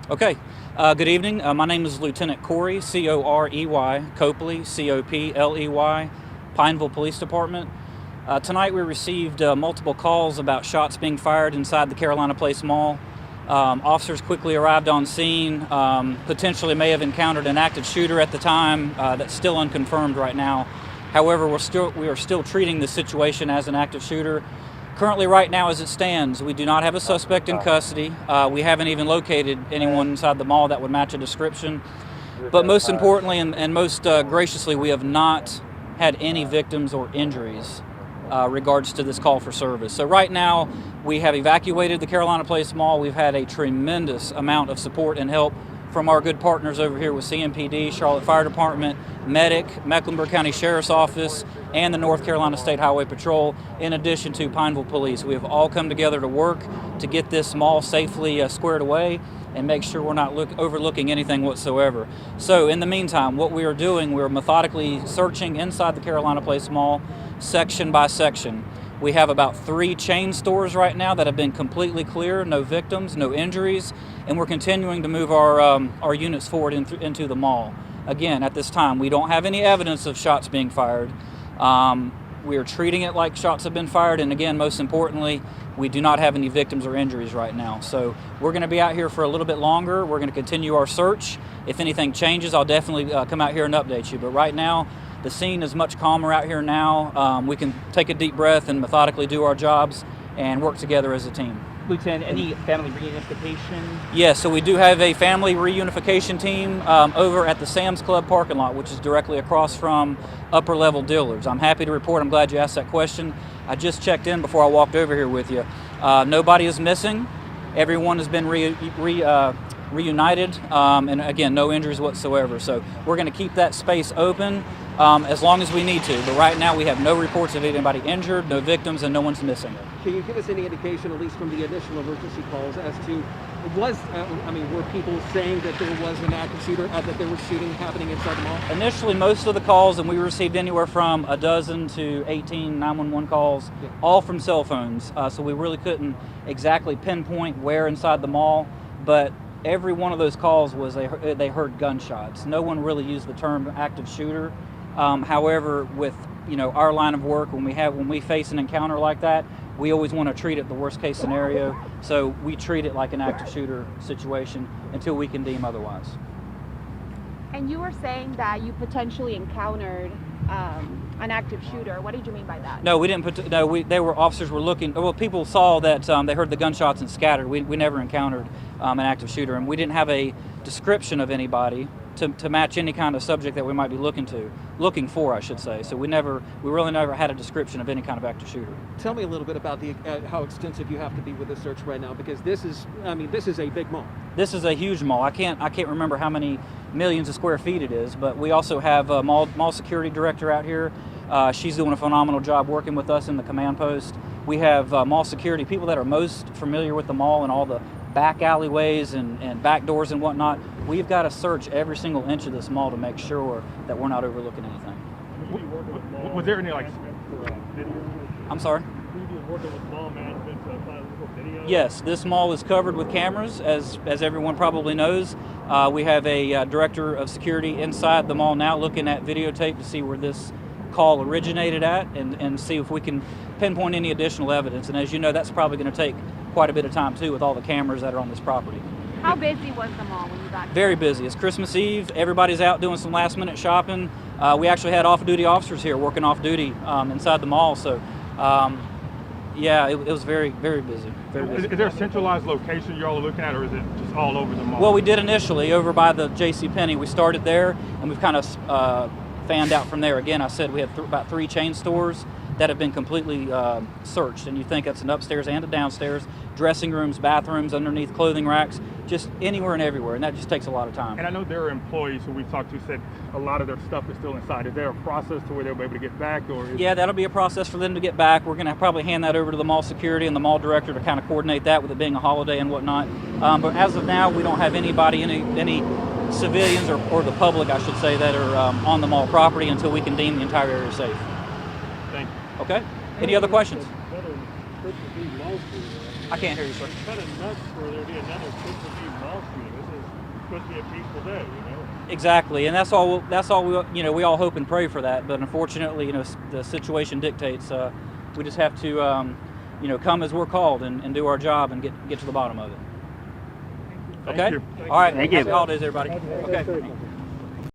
Okay. Good evening. My name is Lieutenant Corey, C-O-R-E-Y, Copley, C-O-P-L-E-Y, Pineville Police Department. Tonight we received multiple calls about shots being fired inside the Carolina Place Mall. Officers quickly arrived on scene, potentially may have encountered an active shooter at the time. That's still unconfirmed right now. However, we are still treating the situation as an active shooter. Currently, right now, as it stands, we do not have a suspect in custody. We haven't even located anyone inside the mall that would match a description. But most importantly and most graciously, we have not had any victims or injuries regards to this call for service. So right now, we have evacuated the Carolina Place Mall. We've had a tremendous amount of support and help from our good partners over here with CMPD, Charlotte Fire Department, Medic, Mecklenburg County Sheriff's Office, and the North Carolina State Highway Patrol, in addition to Pineville Police. We have all come together to work to get this mall safely squared away and make sure we're not overlooking anything whatsoever. So in the meantime, what we are doing, we're methodically searching inside the Carolina Place Mall section by section. We have about 3 chain stores right now that have been completely clear, no victims, no injuries, and we're continuing to move our units forward into the mall. Again, at this time, we don't have any evidence of shots being fired. We are treating it like shots have been fired, and again, most importantly, we do not have any victims or injuries right now. So we're going to be out here for a little bit longer. We're going to continue our search. If anything changes, I'll definitely come out here and update you. But right now, the scene is much calmer out here now. We can take a deep breath and methodically do our jobs and work together as a team. Lieutenant, any family reunification? Yes, so we do have a family reunification team over at the Sam's Club parking lot, which is directly across from upper level dealers. I'm happy to report, I'm glad you asked that question. I just checked in before I walked over here with you. Nobody is missing. Everyone has been reunited, and again, no injuries whatsoever. So we're going to keep that space open as long as we need to. But right now we have no reports of anybody injured, no victims, and no one's missing. Can you give us any indication, at least from the initial emergency calls, as to were people saying that there was an active shooter, that there was shooting happening inside the mall? Initially, most of the calls, and we received anywhere from a dozen to 18 911 calls, all from cell phones. So we really couldn't exactly pinpoint where inside the mall, but every one of those calls was they heard gunshots. No one really used the term active shooter. However, with our line of work, when we face an encounter like that, we always want to treat it the worst case scenario. So we treat it like an active shooter situation until we can deem otherwise. And you were saying that you potentially encountered an active shooter. What did you mean by that? No, we didn't. Officers were looking. Well, people saw that they heard the gunshots and scattered. We never encountered an active shooter, and we didn't have a description of anybody to match any kind of subject that we might be looking for, I should say. So we really never had a description of any kind of active shooter. Tell me a little bit about how extensive you have to be with this search right now, because this is a big mall. This is a huge mall. I can't remember how many millions of square feet it is, but we also have a mall security director out here. She's doing a phenomenal job working with us in the command post. We have mall security, people that are most familiar with the mall and all the back alleyways and back doors and whatnot. We've got to search every single inch of this mall to make sure that we're not overlooking anything. Was there any I'm sorry? Yes, this mall is covered with cameras, as everyone probably knows. We have a director of security inside the mall now looking at videotape to see where this call originated at and see if we can pinpoint any additional evidence. And as you know, that's probably going to take quite a bit of time too with all the cameras that are on this property. How busy was the mall when you got here? Very busy. It's Christmas Eve. Everybody's out doing some last minute shopping. We actually had off-duty officers here working off-duty inside the mall. So it was very, very busy. Very busy. Is there a centralized location you all are looking at, or is it just all over the mall? Well, we did initially over by the JCPenney. We started there, and we've kind of fanned out from there. Again, I said we had about 3 chain stores that have been completely searched, and you think that's an upstairs and a downstairs, dressing rooms, bathrooms, underneath clothing racks, just anywhere and everywhere, and that just takes a lot of time. And I know there are employees who we've talked to said a lot of their stuff is still inside. Is there a process to where they'll be able to get back? Yeah, that'll be a process for them to get back. We're going to probably hand that over to the mall security and the mall director to kind of coordinate that, with it being a holiday and whatnot. But as of now, we don't have anybody, any civilians or the public, I should say, that are on the mall property until we can deem the entire area safe. Thank you. Okay? Any other questions? I can't hear you, sir. It's kind of nuts for there to be another Christmas Eve mall shooting. This is supposed to be a peaceful day, you know? Exactly, and that's all we all hope and pray for that. But unfortunately, the situation dictates. We just have to come as we're called and do our job and get to the bottom of it. Thank Okay. you. All right. Thank you. Happy holidays, everybody. Okay.